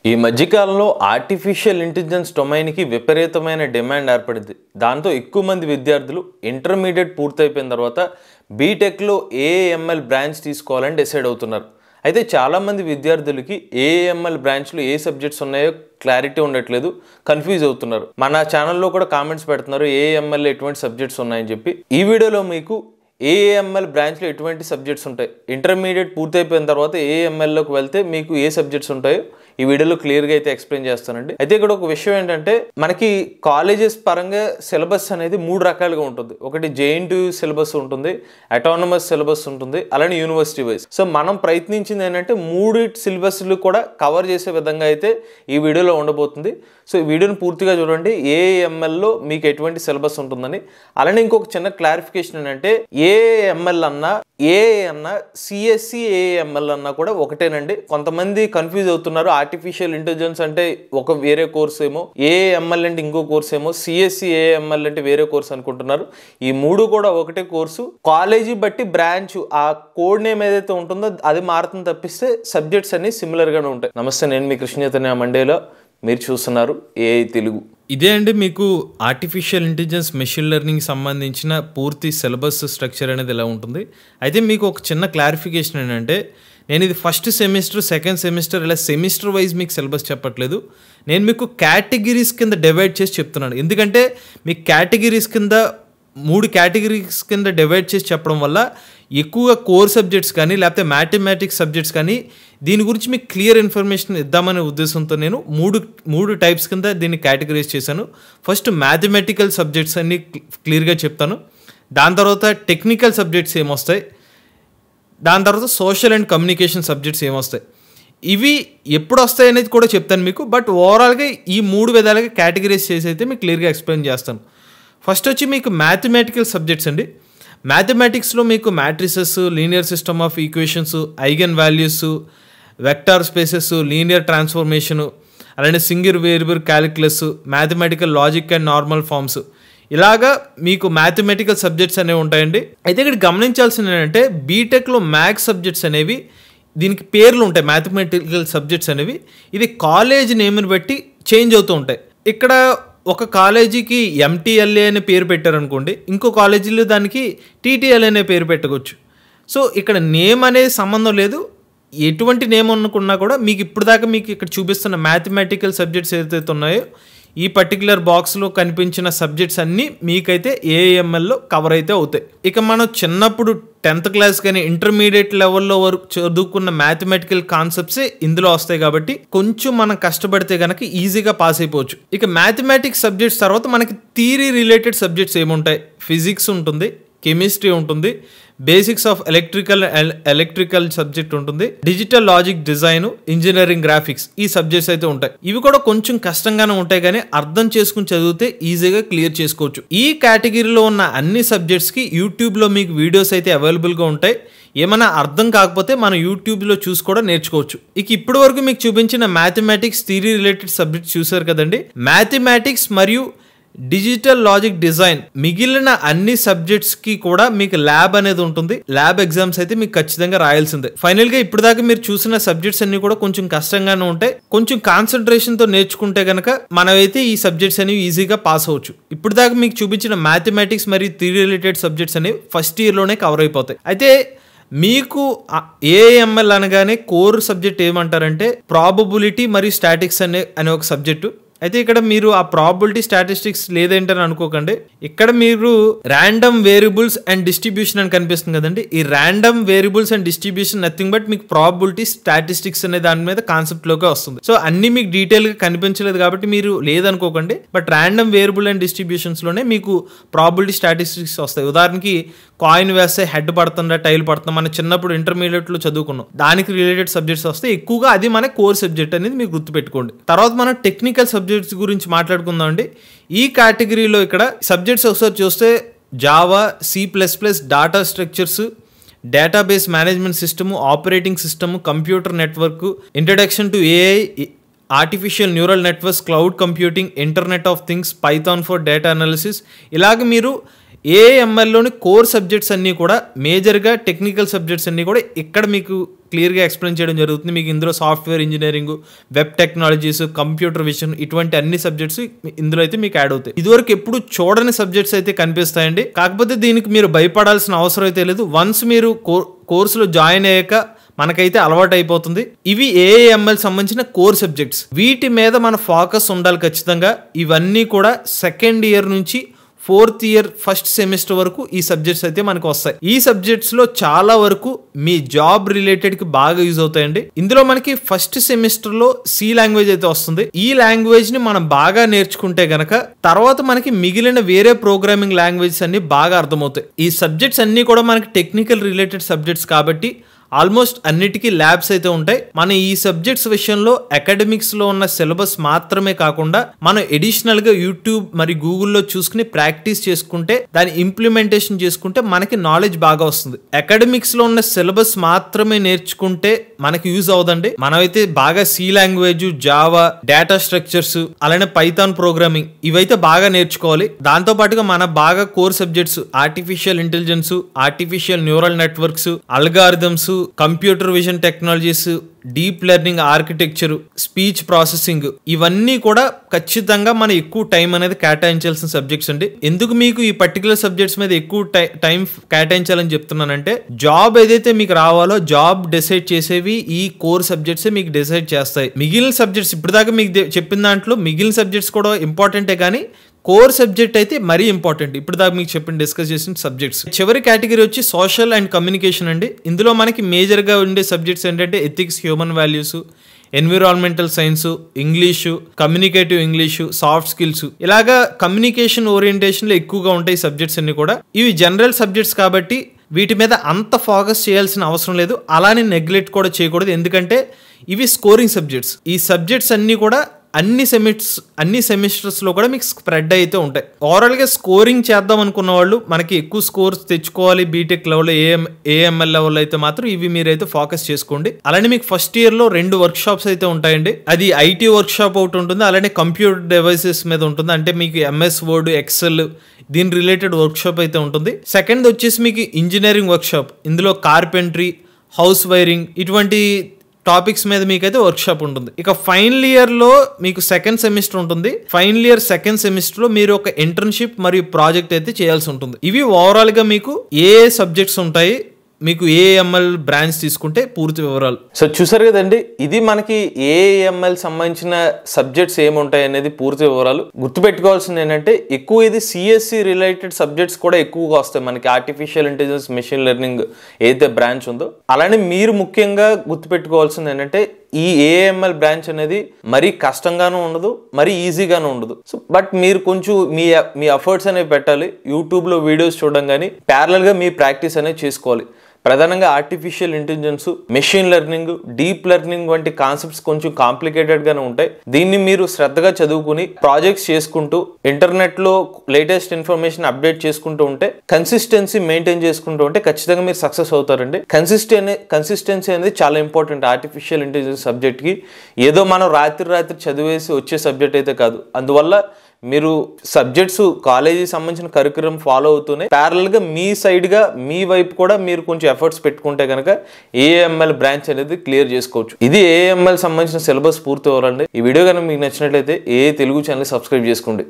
ఈ మధ్యకాలంలో artificial intelligence డొమైన్కి విపరీతమైన డిమాండ్ ఏర్పడింది. దాంతో ఎక్కువ మంది విద్యార్థులు ఇంటర్మీడియట్ పూర్తయిపోయిన తర్వాత బీటెక్లో ఏఎంఎల్ బ్రాంచ్ తీసుకోవాలని డిసైడ్ అవుతున్నారు. అయితే చాలామంది విద్యార్థులకి ఏఎంఎల్ బ్రాంచ్లో ఏ సబ్జెక్ట్స్ ఉన్నాయో క్లారిటీ ఉండట్లేదు, కన్ఫ్యూజ్ అవుతున్నారు. మన ఛానల్లో కూడా కామెంట్స్ పెడుతున్నారు ఏఎంఎల్ ఎటువంటి సబ్జెక్ట్స్ ఉన్నాయని చెప్పి. ఈ వీడియోలో మీకు ఏఎంఎల్ బ్రాంచ్లో ఎటువంటి సబ్జెక్ట్స్ ఉంటాయి, ఇంటర్మీడియట్ పూర్తయిపోయిన తర్వాత ఏఎంఎల్లోకి వెళ్తే మీకు ఏ సబ్జెక్ట్స్ ఉంటాయో ఈ వీడియోలో క్లియర్గా అయితే ఎక్స్ప్లెయిన్ చేస్తానండి. అయితే ఇక్కడ ఒక విషయం ఏంటంటే, మనకి కాలేజెస్ పరంగా సిలబస్ అనేది 3 రకాలుగా ఉంటుంది. ఒకటి JNTU సిలబస్ ఉంటుంది, అటానమస్ సిలబస్ ఉంటుంది, అలానే యూనివర్సిటీ వైజ్. సో మనం ప్రయత్నించింది ఏంటంటే 3 సిలబస్లు కూడా కవర్ చేసే విధంగా అయితే ఈ వీడియోలో ఉండబోతుంది. సో ఈ వీడియోని పూర్తిగా చూడండి, ఏఎంఎల్లో మీకు ఎటువంటి సిలబస్ ఉంటుందని. అలానే ఇంకొక చిన్న క్లారిఫికేషన్ ఏంటంటే, ఏఎంఎల్ అన్నా అన్నా సిఎస్సి ఏఎంఎల్ అన్నా కూడా ఒకటేనండి. కొంతమంది కన్ఫ్యూజ్ అవుతున్నారు, ఆర్టిఫిషియల్ ఇంటెలిజెన్స్ అంటే ఒక వేరే కోర్స్ ఏమో, ఏఎంఎల్ అంటే ఇంకో కోర్స్ ఏమో, సిఎస్సి ఏఎంఎల్ అంటే వేరే కోర్స్ అనుకుంటున్నారు. ఈ 3 కూడా ఒకటే కోర్సు. కాలేజీ బట్టి బ్రాంచ్ ఆ కోడ్ నేమ్ ఏదైతే ఉంటుందో అది మారుతుంది తప్పిస్తే సబ్జెక్ట్స్ అన్ని సిమిలర్ గానే ఉంటాయి. నమస్తే, నేను మీ కృష్ణ చైతన్య మండేలో, మీరు చూస్తున్నారు ఏఐ తెలుగు. ఇదే అండి మీకు ఆర్టిఫిషియల్ ఇంటెలిజెన్స్ మెషిన్ లెర్నింగ్ సంబంధించిన పూర్తి సిలబస్ స్ట్రక్చర్ అనేది ఎలా ఉంటుంది. అయితే మీకు ఒక చిన్న క్లారిఫికేషన్ ఏంటంటే, నేను ఇది ఫస్ట్ సెమిస్టర్, సెకండ్ సెమిస్టర్ ఇలా సెమిస్టర్ వైజ్ మీకు సిలబస్ చెప్పట్లేదు. నేను మీకు కేటగిరీస్ కింద డివైడ్ చేసి చెప్తున్నాను. ఎందుకంటే మీకు కేటగిరీస్ కింద 3 కేటగిరీస్ కింద డివైడ్ చేసి చెప్పడం వల్ల ఎక్కువగా కోర్ సబ్జెక్ట్స్ కానీ లేకపోతే మ్యాథమెటిక్స్ సబ్జెక్ట్స్ కానీ దీని గురించి మీకు క్లియర్ ఇన్ఫర్మేషన్ ఇద్దామనే ఉద్దేశంతో నేను మూడు టైప్స్ కింద దీన్ని కేటగరైజ్ చేశాను. ఫస్ట్ మ్యాథమెటికల్ సబ్జెక్ట్స్ అన్ని క్లియర్గా చెప్తాను. దాని తర్వాత టెక్నికల్ సబ్జెక్ట్స్ ఏమొస్తాయి, దాని తర్వాత సోషల్ అండ్ కమ్యూనికేషన్ సబ్జెక్ట్స్ ఏమొస్తాయి, ఇవి ఎప్పుడు వస్తాయి అనేది కూడా చెప్తాను మీకు. బట్ ఓవరాల్గా ఈ 3 విధాలుగా కేటగరైజ్ చేసి అయితే మీకు క్లియర్గా ఎక్స్ప్లెయిన్ చేస్తాను. ఫస్ట్ వచ్చి మీకు మ్యాథమెటికల్ సబ్జెక్ట్స్ అండి. మ్యాథమెటిక్స్లో మీకు matrices, linear system of equations, eigen values, vector spaces, linear transformation, అలానే single variable calculus, mathematical logic and normal forms, ఇలాగా మీకు మ్యాథమెటికల్ సబ్జెక్ట్స్ అనేవి ఉంటాయండి. అయితే ఇక్కడ గమనించాల్సింది ఏంటంటే, బీటెక్లో మ్యాథ్స్ సబ్జెక్ట్స్ అనేవి దీనికి పేర్లు ఉంటాయి. మ్యాథమెటికల్ సబ్జెక్ట్స్ అనేవి ఇది కాలేజ్ నేమ్ని బట్టి చేంజ్ అవుతూ ఉంటాయి. ఇక్కడ ఒక కాలేజీకి MTLA అనే పేరు పెట్టారనుకోండి, ఇంకో కాలేజీలో దానికి TTL అనే పేరు పెట్టవచ్చు. సో ఇక్కడ నేమ్ అనేది సంబంధం లేదు, ఎటువంటి నేమ్ అనుకున్నా కూడా మీకు ఇప్పుడు దాకా మీకు ఇక్కడ చూపిస్తున్న మ్యాథమెటికల్ సబ్జెక్ట్స్ ఏదైతే ఉన్నాయో ఈ పర్టికులర్ బాక్స్లో కనిపించిన సబ్జెక్ట్స్ అన్నీ మీకైతే ఏఎంఎల్లో కవర్ అయితే అవుతాయి. ఇక మనం చిన్నప్పుడు 10th క్లాస్ కానీ ఇంటర్మీడియట్ లెవెల్లో వరకు చదువుకున్న మ్యాథమెటికల్ కాన్సెప్ట్సే ఇందులో వస్తాయి కాబట్టి కొంచెం మనం కష్టపడితే కనుక ఈజీగా పాస్ అయిపోవచ్చు. ఇక మ్యాథమెటిక్స్ సబ్జెక్ట్స్ తర్వాత మనకి థియరీ రిలేటెడ్ సబ్జెక్ట్స్ ఏముంటాయి, ఫిజిక్స్ ఉంటుంది, కెమిస్ట్రీ ఉంటుంది, బేసిక్స్ ఆఫ్ ఎలక్ట్రికల్ సబ్జెక్ట్ ఉంటుంది, digital logic design, engineering graphics, ఈ సబ్జెక్ట్స్ అయితే ఉంటాయి. ఇవి కూడా కొంచెం కష్టంగానే ఉంటాయి కానీ అర్థం చేసుకుని చదివితే ఈజీగా క్లియర్ చేసుకోవచ్చు. ఈ కేటగిరీలో ఉన్న అన్ని సబ్జెక్ట్స్కి యూట్యూబ్లో మీకు వీడియోస్ అయితే అవైలబుల్గా ఉంటాయి. ఏమైనా అర్థం కాకపోతే మనం యూట్యూబ్లో చూసి కూడా నేర్చుకోవచ్చు. ఇక ఇప్పటి వరకు మీకు చూపించిన మ్యాథమెటిక్స్ థియరీ రిలేటెడ్ సబ్జెక్ట్స్ చూసారు కదండి. మ్యాథమెటిక్స్ మరియు డిజిటల్ లాజిక్ డిజైన్ మిగిలిన అన్ని సబ్జెక్ట్స్ కి కూడా మీకు ల్యాబ్ అనేది ఉంటుంది. ల్యాబ్ ఎగ్జామ్స్ అయితే మీకు ఖచ్చితంగా రాయాల్సిందే. ఫైనల్ గా ఇప్పుడు దాకా మీరు చూసిన సబ్జెక్ట్స్ అన్ని కూడా కొంచెం కష్టంగానే ఉంటాయి. కొంచెం కాన్సన్ట్రేషన్ తో నేర్చుకుంటే గనక మనమైతే ఈ సబ్జెక్ట్స్ అనేవి ఈజీగా పాస్ అవ్వచ్చు. ఇప్పుడు దాకా మీకు చూపించిన మ్యాథమెటిక్స్ మరియు థియరీ రిలేటెడ్ సబ్జెక్ట్స్ అనేవి ఫస్ట్ ఇయర్ లోనే కవర్ అయిపోతాయి. అయితే మీకు ఏఎంఎల్ అనగానే కోర్ సబ్జెక్ట్ ఏమంటారంటే ప్రాబబిలిటీ మరియు స్టాటిక్స్ అనే ఒక సబ్జెక్టు. అయితే ఇక్కడ మీరు ఆ ప్రాబబిలిటీ స్టాటిస్టిక్స్ లేదేంటని అనుకోకండి. ఇక్కడ మీరు ర్యాండమ్ వేరియబుల్స్ అండ్ డిస్ట్రిబ్యూషన్ అని కనిపిస్తుంది కదండి. ఈ random variables and distribution nothing but మీకు ప్రాబబిలిటీ స్టాటిస్టిక్స్ అనే దాని మీద కాన్సెప్ట్ లోకి వస్తుంది. సో అన్ని మీకు డీటెయిల్ గా కనిపించలేదు కాబట్టి మీరు లేదనుకోకండి. But random variable and distributions లోనే మీకు ప్రాబబిలిటీ స్టాటిస్టిక్స్ వస్తాయి. ఉదాహరణకి కాయిన్ వేస్తే హెడ్ పడుతుందా, టైల్ పడుతుందా, మన చిన్నప్పుడు ఇంటర్మీడియట్ లో చదువుకున్నాం, దానికి రిలేటెడ్ సబ్జెక్ట్స్ వస్తే ఎక్కువగా అది మన కోర్ సబ్జెక్ట్ అనేది మీరు గుర్తుపెట్టుకోండి. తర్వాత మనం టెక్నికల్ సబ్జెక్ట్స్ గురించి మాట్లాడుకుందాం అండి. ఈ కేటగిరీలో ఇక్కడ సబ్జెక్ట్స్ ఒకసారి చూస్తే Java, C++, data structures, database management system, operating system, computer network, introduction to AI, artificial neural networks, cloud computing, internet of things, Python for data analysis, ఇలాగ మీరు ఏఎంఎల్లోని కోర్ సబ్జెక్ట్స్ అన్నీ కూడా మేజర్గా టెక్నికల్ సబ్జెక్ట్స్ అన్నీ కూడా ఇక్కడ మీకు క్లియర్గా ఎక్స్ప్లెయిన్ చేయడం జరుగుతుంది. మీకు ఇందులో software engineering, web technologies, computer vision ఇటువంటి అన్ని సబ్జెక్ట్స్ ఇందులో అయితే మీకు యాడ్ అవుతాయి. ఇదివరకు ఎప్పుడు చూడని సబ్జెక్ట్స్ అయితే కనిపిస్తాయండి. కాకపోతే దీనికి మీరు భయపడాల్సిన అవసరం అయితే లేదు. వన్స్ మీరు కోర్సులో జాయిన్ అయ్యాక మనకైతే అలవాటు అయిపోతుంది. ఇవి ఏఎంఎల్ సంబంధించిన కోర్ సబ్జెక్ట్స్. వీటి మీద మన ఫోకస్ ఉండాలి ఖచ్చితంగా. ఇవన్నీ కూడా సెకండ్ ఇయర్ నుంచి 4th ఇయర్ ఫస్ట్ సెమిస్టర్ వరకు ఈ సబ్జెక్ట్స్ అయితే మనకు వస్తాయి. ఈ సబ్జెక్ట్స్ లో చాలా వరకు మీ జాబ్ రిలేటెడ్ కి బాగా యూజ్ అవుతాయండి. ఇందులో మనకి ఫస్ట్ సెమిస్టర్ లో సి లాంగ్వేజ్ అయితే వస్తుంది. ఈ లాంగ్వేజ్ ని మనం బాగా నేర్చుకుంటే గనక తర్వాత మనకి మిగిలిన వేరే ప్రోగ్రామింగ్ లాంగ్వేజెస్ అన్ని బాగా అర్థమవుతాయి. ఈ సబ్జెక్ట్స్ అన్ని కూడా మనకి టెక్నికల్ రిలేటెడ్ సబ్జెక్ట్స్ కాబట్టి ఆల్మోస్ట్ అన్నిటికీ ల్యాబ్స్ అయితే ఉంటాయి. మన ఈ సబ్జెక్ట్స్ విషయంలో అకాడమిక్స్ లో ఉన్న సిలబస్ మాత్రమే కాకుండా మనం ఎడిషనల్ గా యూట్యూబ్ మరియు గూగుల్లో చూసుకుని ప్రాక్టీస్ చేసుకుంటే, దాని ఇంప్లిమెంటేషన్ చేసుకుంటే మనకి నాలెడ్జ్ బాగా వస్తుంది. అకాడమిక్స్ లో ఉన్న సిలబస్ మాత్రమే నేర్చుకుంటే మనకి యూజ్ అవదండి. మనమైతే బాగా C language, Java, data structures, అలానే పైథాన్ ప్రోగ్రామింగ్ ఇవైతే బాగా నేర్చుకోవాలి. దాంతో పాటుగా మన బాగా core subjects artificial intelligence, artificial neural networks, algorithms, computer vision technologies, deep learning architecture, speech processing ఇవన్నీ కూడా ఖచ్చితంగా మనం ఎక్కువ టైం అనేది కేటాయించాల్సిన సబ్జెక్ట్స్ అండి. ఎందుకు మీకు ఈ పర్టికులర్ సబ్జెక్ట్స్ మీద ఎక్కువ టైం కేటాయించాలని చెప్తున్నానంటే, జాబ్ ఏదైతే మీకు రావాలో జాబ్ డిసైడ్ చేసేవి ఈ కోర్ సబ్జెక్ట్సే మీకు డిసైడ్ చేస్తాయి. మిగిలిన సబ్జెక్ట్స్ ఇప్పటిదాకా మీకు చెప్పిన దాంట్లో మిగిలిన సబ్జెక్ట్స్ కూడా ఇంపార్టెంటే, కానీ కోర్ సబ్జెక్ట్ అయితే మరీ ఇంపార్టెంట్. ఇప్పుడు దాకా మీకు చెప్పిన డిస్కస్ చేసిన సబ్జెక్ట్స్. చివరి కేటగిరీ వచ్చి సోషల్ అండ్ కమ్యూనికేషన్ అండి. ఇందులో మనకి మేజర్గా ఉండే సబ్జెక్ట్స్ ఏంటంటే ethics, human values, environmental science, English, communicative English, soft skills, ఇలాగా కమ్యూనికేషన్ ఓరియంటేషన్లో ఎక్కువగా ఉంటాయి సబ్జెక్ట్స్ అన్ని కూడా. ఇవి జనరల్ సబ్జెక్ట్స్ కాబట్టి వీటి మీద అంత ఫోకస్ చేయాల్సిన అవసరం లేదు. అలానే నెగ్లెక్ట్ కూడా చేయకూడదు, ఎందుకంటే ఇవి స్కోరింగ్ సబ్జెక్ట్స్. ఈ సబ్జెక్ట్స్ అన్ని కూడా అన్ని సెమిస్టర్స్ లో కూడా మీకు స్ప్రెడ్ అయితే ఉంటాయి. ఓవరాల్ గా స్కోరింగ్ చేద్దాం అనుకున్న వాళ్ళు, మనకి ఎక్కువ స్కోర్స్ తెచ్చుకోవాలి బీటెక్ లెవెల్, ఏఎంఎల్ లెవెల్ అయితే మాత్రం ఇవి మీరైతే ఫోకస్ చేసుకోండి. అలానే మీకు ఫస్ట్ ఇయర్ లో 2 వర్క్ షాప్స్ అయితే ఉంటాయండి. అది ఐటీ వర్క్ షాప్ ఒకటి ఉంటుంది, అలానే కంప్యూటర్ డివైసెస్ మీద ఉంటుంది. అంటే మీకు ఎంఎస్ వర్డ్, ఎక్సెల్ దీని రిలేటెడ్ వర్క్ షాప్ అయితే ఉంటుంది. సెకండ్ వచ్చేసి మీకు ఇంజనీరింగ్ వర్క్ షాప్. ఇందులో కార్పెంటరీ, హౌస్ వైరింగ్ ఇటువంటి టాపిక్స్ మీద మీకైతే వర్క్ షాప్ ఉంటుంది. ఇక ఫైనల్ ఇయర్ లో మీకు సెకండ్ సెమిస్టర్ ఉంటుంది. ఫైనల్ ఇయర్ సెకండ్ సెమిస్టర్ లో మీరు ఒక ఇంటర్న్షిప్ మరియు ప్రాజెక్ట్ అయితే చేయాల్సి ఉంటుంది. ఇవి ఓవరాల్ గా మీకు ఏ సబ్జెక్ట్స్ ఉంటాయి, మీకు ఏఎంఎల్ బ్రాంచ్ తీసుకుంటే పూర్తి వివరాలు. సో చూసారు కదండి, ఇది మనకి ఏఎంఎల్ సంబంధించిన సబ్జెక్ట్స్ ఏముంటాయి అనేది పూర్తి వివరాలు. గుర్తుపెట్టుకోవాల్సింది ఏంటంటే, ఎక్కువ ఇది సిఎస్సి రిలేటెడ్ సబ్జెక్ట్స్ కూడా ఎక్కువగా వస్తాయి మనకి. ఆర్టిఫిషియల్ ఇంటెలిజెన్స్, మెషిన్ లెర్నింగ్ ఏదైతే బ్రాంచ్ ఉందో. అలానే మీరు ముఖ్యంగా గుర్తుపెట్టుకోవాల్సింది ఏంటంటే, ఈ ఏఎంఎల్ బ్రాంచ్ అనేది మరీ కష్టంగానూ ఉండదు, మరీ ఈజీగానూ ఉండదు. సో బట్ మీరు కొంచెం మీ ఎఫర్ట్స్ అనేవి పెట్టాలి. యూట్యూబ్లో వీడియోస్ చూడడం కానీ ప్యారలల్గా మీ ప్రాక్టీస్ అనేది చేసుకోవాలి. ప్రధానంగా artificial intelligence, machine learning, deep learning వంటి కాన్సెప్ట్స్ కొంచెం కాంప్లికేటెడ్గానే ఉంటాయి. దీన్ని మీరు శ్రద్ధగా చదువుకుని ప్రాజెక్ట్స్ చేసుకుంటూ ఇంటర్నెట్లో లేటెస్ట్ ఇన్ఫర్మేషన్ అప్డేట్ చేసుకుంటూ ఉంటే, కన్సిస్టెన్సీ మెయింటైన్ చేసుకుంటూ ఉంటే ఖచ్చితంగా మీరు సక్సెస్ అవుతారండి. కన్సిస్టెన్సీ అనేది చాలా ఇంపార్టెంట్ ఆర్టిఫిషియల్ ఇంటెలిజెన్స్ సబ్జెక్ట్కి. ఏదో మనం రాత్రి చదివేసి వచ్చే సబ్జెక్ట్ అయితే కాదు. అందువల్ల మీరు సబ్జెక్ట్స్ కాలేజీ సంబంధించిన కరిక్యులం ఫాలో అవుతూనే ప్యారల్గా మీ సైడ్గా మీ వైపు కూడా మీరు కొంచెం ఎఫర్ట్స్ పెట్టుకుంటే కనుక ఏఎంఎల్ బ్రాంచ్ అనేది క్లియర్ చేసుకోవచ్చు. ఇది ఏఎంఎల్ సంబంధించిన సిలబస్ పూర్తి అవ్వాలండి. ఈ వీడియో కనుక మీకు నచ్చినట్లయితే తెలుగు ఛానల్ సబ్స్క్రైబ్ చేసుకోండి.